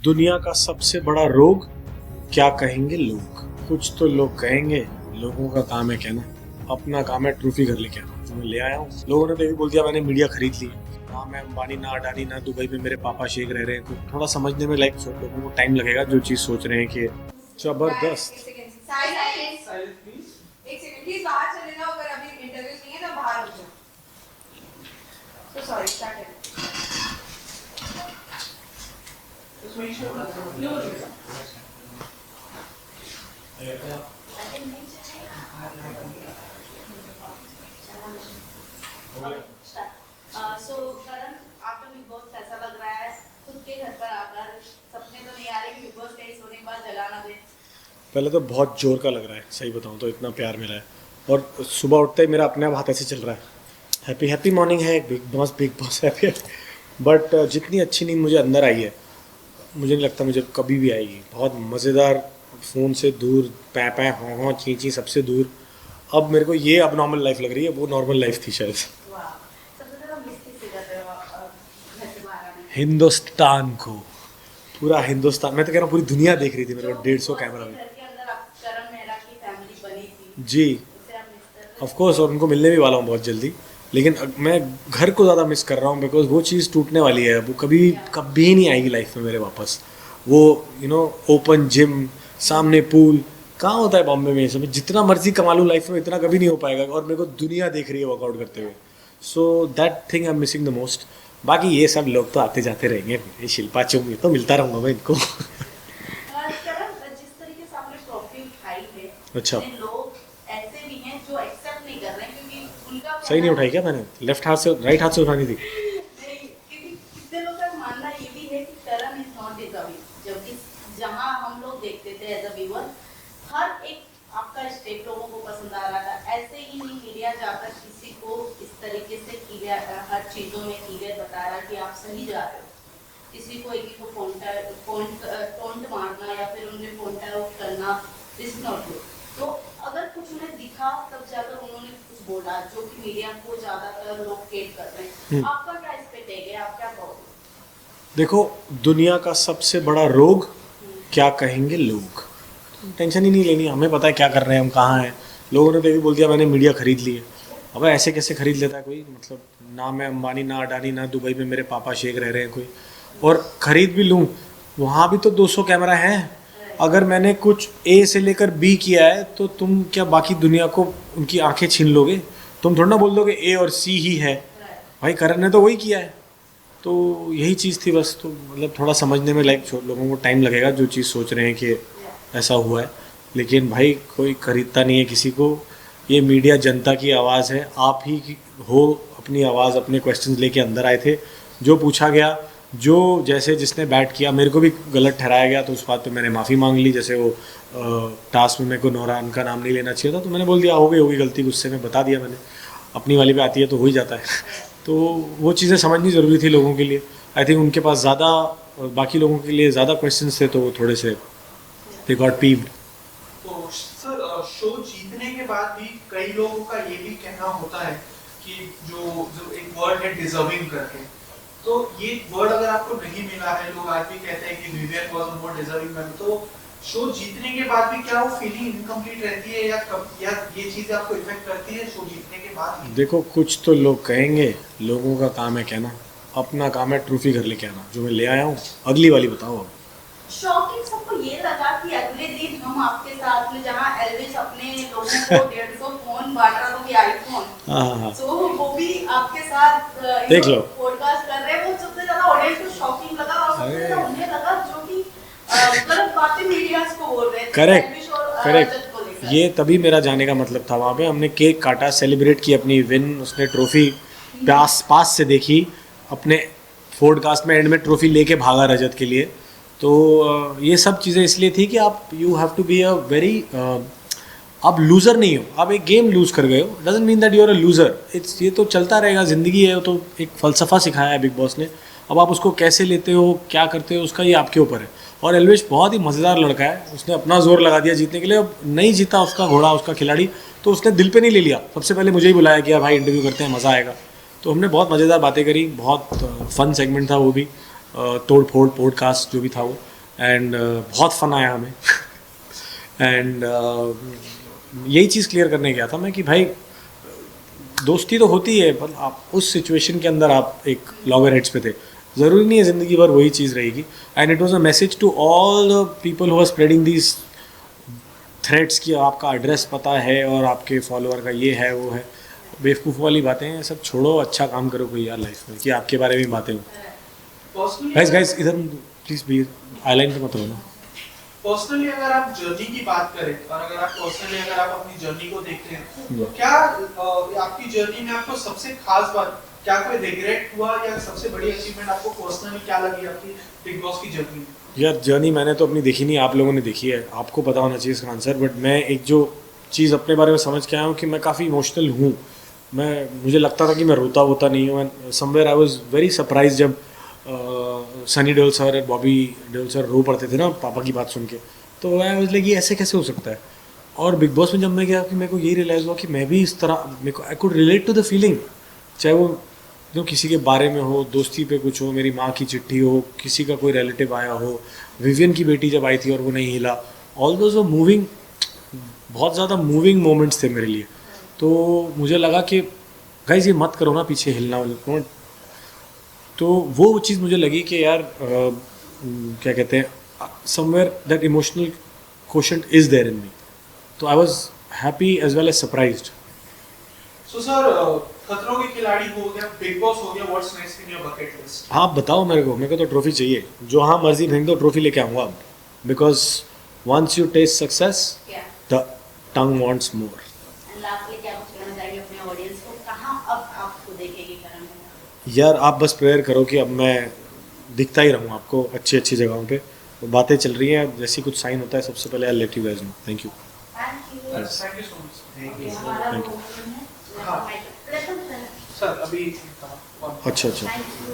दुनिया का सबसे बड़ा रोग क्या कहेंगे लोग। कुछ तो लोग कहेंगे, लोगों का काम है कहना, अपना काम है ट्रॉफी घर लेके आना। तो मैं ले आया हूँ। लोगों ने तो ये भी बोल दिया मैंने मीडिया खरीद ली। ना मैं अंबानी, ना अडानी, ना दुबई में मेरे पापा शेख रह रहे हैं। तो थोड़ा समझने में लोगों को टाइम लगेगा जो चीज सोच रहे हैं कि जबरदस्त। एक सेकंड प्लीज बाहर चले जाओ, अगर अभी इंटरव्यू नहीं है तो बाहर हो जाओ। तो सॉरी स्टार्ट सो करण, आपका बिग बॉस कैसा लग रहा है? खुद के घर पर आकर सपने तो नहीं आ रहे कि बिग बॉस टेस्ट होने के बाद जला ना दे? पहले तो बहुत जोर का लग रहा है, सही बताऊं तो इतना प्यार मिला है। और सुबह उठते ही मेरा अपने आप हाथ ऐसे चल रहा है, हैप्पी हैप्पी मॉर्निंग है, बिग बॉस हैप्पी। बट जितनी अच्छी नींद मुझे अंदर आई है, मुझे नहीं लगता मुझे कभी भी आएगी। बहुत मज़ेदार, फ़ोन से दूर, पै पै हों हों ची ची सबसे दूर। अब मेरे को ये अब नॉर्मल लाइफ लग रही है, वो नॉर्मल लाइफ थी शायद। वाह, सबसे ज़्यादा मिस किससे कर रहे हो घर से बाहर आने में? हिंदुस्तान को, पूरा हिंदुस्तान। मैं तो कह रहा हूँ पूरी दुनिया देख रही थी मेरे जो को बिग 150 बॉस कैमरा के में। घर के अंदर आप करण मेहरा की फैमिली बनी थी, जी, उसे आप मिस कर रहे ऑफ कोर्स, और उनको मिलने भी वाला हूँ बहुत जल्दी। लेकिन मैं घर को ज़्यादा मिस कर रहा हूँ, बिकॉज वो चीज़ टूटने वाली है। वो कभी कभी नहीं आएगी लाइफ में मेरे वापस। वो ओपन जिम, सामने पूल, कहाँ होता है बॉम्बे में ये सब। जितना मर्जी कमा लूँ लाइफ में, इतना कभी नहीं हो पाएगा। और मेरे को दुनिया देख रही है वर्कआउट करते हुए। So that thing I am missing the most. बाकी ये सब लोग तो आते जाते रहेंगे, ये शिल्पा चुंग, ये तो मिलता रहूँगा मैं इनको। करण, जिस तरीके से आपने ट्रॉफी उठाई है, अच्छा, कितने लोग ऐसे भी हैं जो एक्सेप्ट नहीं कर रहे हैं, क्योंकि उनका सही नहीं कहना उठाई क्या मैंने? लेफ्ट हाथ से, राइट हाथ से उठानी थी। नहीं, क्योंकि कितने लोग का मानना ये भी है कि करण इज नॉट डिजर्विंग, जबकि जहां हम लोग देखते थे एज अ व्यूअर, हर एक आपका स्टेप लोगों को पसंद आ रहा था। ऐसे ही नहीं मीडिया जाकर किसी को इस तरीके से हर चीजों में क्लियर बता रहा कि आप सही जा रहे हो। किसी को एक को टोंट मारना या फिर उन्हें पॉइंट आउट करना इज नॉट गुड। तो अगर कुछ उन्हें दिखा तब जाकर उन्होंने कुछ बोला, जो कि मीडिया को ज्यादातर लोग हेट कर रहे हैं। आपका क्या इस पे टेक है? आप क्या कहोगे? देखो, दुनिया का सबसे बड़ा रोग क्या कहेंगे लोग। टेंशन ही नहीं लेनी, हमें पता है क्या कर रहे हैं हम, कहाँ हैं। लोगों ने तो ये भी बोल दिया मैंने मीडिया खरीद ली है। अब ऐसे कैसे खरीद लेता है कोई? मतलब ना मैं अंबानी, ना अडानी, ना दुबई में मेरे पापा शेख रह रहे हैं कोई। और ख़रीद भी लूँ, वहाँ भी तो 200 कैमरा हैं। अगर मैंने कुछ ए से लेकर बी किया है तो तुम क्या बाकी दुनिया को उनकी आंखें छीन लोगे? तुम थोड़ा ना बोल दोगे ए और सी ही है। भाई करण ने तो वही किया है। तो यही चीज़ थी बस। तो मतलब थोड़ा समझने में लोगों को टाइम लगेगा जो चीज़ सोच रहे हैं कि ऐसा हुआ है। लेकिन भाई कोई खरीदता नहीं है किसी को। ये मीडिया जनता की आवाज़ है। आप ही हो अपनी आवाज़, अपने क्वेश्चंस लेके अंदर आए थे। जो पूछा गया, जो जैसे जिसने बैट किया, मेरे को भी गलत ठहराया गया तो उस बात पे मैंने माफ़ी मांग ली। जैसे वो टास्क में मेरे को नौरान का नाम नहीं लेना चाहिए था, तो मैंने बोल दिया हो गई होगी गलती, गुस्से में बता दिया मैंने। अपनी वाली पे आती है तो हो ही जाता है। तो वो चीज़ें समझनी ज़रूरी थी लोगों के लिए। आई थिंक उनके पास ज़्यादा, बाकी लोगों के लिए ज़्यादा क्वेश्चंस थे, तो वो थोड़े से दे गॉट पीव्ड। तो सर, शो जीतने के बाद भी कई लोगों का ये भी कहना होता है कि जो जो एक वर्ड है डिजर्विंग करके, तो ये वर्ड अगर आपको नहीं मिला है, लोग आज भी कहते हैं कि Vivian was more deserving man, तो शो जीतने के बाद भी क्या वो फीलिंग इनकम्प्लीट रहती है, या ये चीज़ आपको इफेक्ट करती है शो जीतने के बाद भी? देखो, कुछ तो लोग कहेंगे, लोगों का काम है कहना, अपना काम है ट्रॉफी घर लेके आना। जो मैं ले आया हूँ, अगली वाली बताओ अब। शॉकिंग सबको ये लगा कि अगले दिन हम आपके साथ में, जहां एल्विस अपने लोगों को 150 फोन बांट रहा था कि आईफोन, हाँ, तो वो भी आपके साथ देख लो। पॉडकास्ट कर रहे हैं। वो सबसे ज्यादा ऑडियंस को शॉकिंग लगा, और सबसे ज्यादा उन्हें लगा जो कि गलत बातें मीडिया को बोल रहे थे करेक्ट, एल्विस और करेक्ट। रजत को लेकर। ये तभी मेरा जाने का मतलब था। वहाँ पे हमने केक काटा, सेलिब्रेट की अपनी विन। उसने ट्रॉफी पास से देखी, अपने पॉडकास्ट में एंड में ट्रॉफी लेके भागा रजत के लिए। तो ये सब चीज़ें इसलिए थी कि आप you have to be a very, आप लूज़र नहीं हो। आप एक गेम लूज़ कर गए हो, doesn't mean that you are a loser. It's, ये तो चलता रहेगा, ज़िंदगी है। वो तो एक फ़लसफ़ा सिखाया है बिग बॉस ने। अब आप उसको कैसे लेते हो, क्या करते हो, उसका ये आपके ऊपर है। और एल्विश बहुत ही मज़ेदार लड़का है, उसने अपना जोर लगा दिया जीतने के लिए। अब नहीं जीता उसका घोड़ा, उसका खिलाड़ी, तो उसने दिल पे नहीं ले लिया। सबसे पहले मुझे ही बुलाया कि भाई इंटरव्यू करते हैं, मज़ा आएगा। तो हमने बहुत मज़ेदार बातें करी, बहुत फन सेगमेंट था वो भी, तोड़ फोड़ पॉडकास्ट जो भी था वो। एंड बहुत फन आया हमें एंड यही चीज़ क्लियर करने गया था मैं कि भाई दोस्ती तो होती है, पर आप उस सिचुएशन के अंदर आप एक लॉगर हेड्स पे थे, ज़रूरी नहीं है ज़िंदगी भर वही चीज़ रहेगी. And it was a message to all the people who are spreading these threads कि आपका एड्रेस पता है और आपके फॉलोअर का ये है वो है. बेवकूफ़ वाली बातें हैं, सब छोड़ो, अच्छा काम करो कोई यार लाइफ में कि आपके बारे में बातें हो. गाइस इधर प्लीज़ भी आईलाइन पे मत रहो ना. पर्सनली अगर आप जर्नी की बात करें और अगर आप पर्सनली अगर आप अपनी जर्नी को देखते हैं तो क्या आपकी जर्नी में आपको सबसे खास बात क्या कोई रिग्रेट हुआ या सबसे बड़ी अचीवमेंट आपको पर्सनली क्या लगी आपकी बिग बॉस की जर्नी में? यार जर्नी मैंने तो अपनी देखी नहीं, आप लोगों ने देखी है, आपको पता होना चाहिए इसका आंसर. बट मैं एक जो चीज़ अपने बारे में समझ के आया हूँ कि मैं काफ़ी इमोशनल हूँ. मुझे लगता था कि मैं रोता होता नहीं हूँ. Somewhere I was very surprise जब सनी देओल सर और बॉबी देओल सर रो पड़ते थे ना पापा की बात सुन के, तो आई वाज लाइक ये ऐसे कैसे हो सकता है. और बिग बॉस में जब मैं गया कि मेरे को ये रियलाइज़ हुआ कि मैं भी इस तरह, मेरे को I could relate to the feeling, चाहे वो जो किसी के बारे में हो, दोस्ती पे कुछ हो, मेरी माँ की चिट्ठी हो, किसी का कोई रिलेटिव आया हो, विवियन की बेटी जब आई थी और वो नहीं हिला. ऑल दोज वो मूविंग, बहुत ज़्यादा मूविंग मोमेंट्स थे मेरे लिए. तो मुझे लगा कि गाइस ये मत करो ना पीछे हिलना. तो वो चीज़ मुझे लगी कि यार क्या कहते हैं, somewhere that emotional quotient is there in me. तो I was happy as well as surprised. So sir Khatron Ke Khiladi हो गया, बिग बॉस हो गया, what's next in your bucket list? आप बताओ मेरे को तो ट्रॉफी चाहिए. जो हाँ मर्जी फेंक दो, ट्रॉफी लेके आऊँगा अब. Because once you taste success क्या the tongue wants more. And lastly क्या कुछ कहना चाहेंगे अपने ऑडियंस को, कहाँ अब आपको देखेगी करण मेहरा? यार आप बस प्रेयर करो कि अब मैं दिखता ही रहूँ आपको अच्छी अच्छी जगहों पे. बातें चल रही हैं, जैसी कुछ साइन होता है सबसे पहले I let you guys know. Thank you. Thank you. Thank you so much. हमारा Thank you. वो है हाँ. प्रथम सर. सर अभी अच्छा अच्छा. Thank you.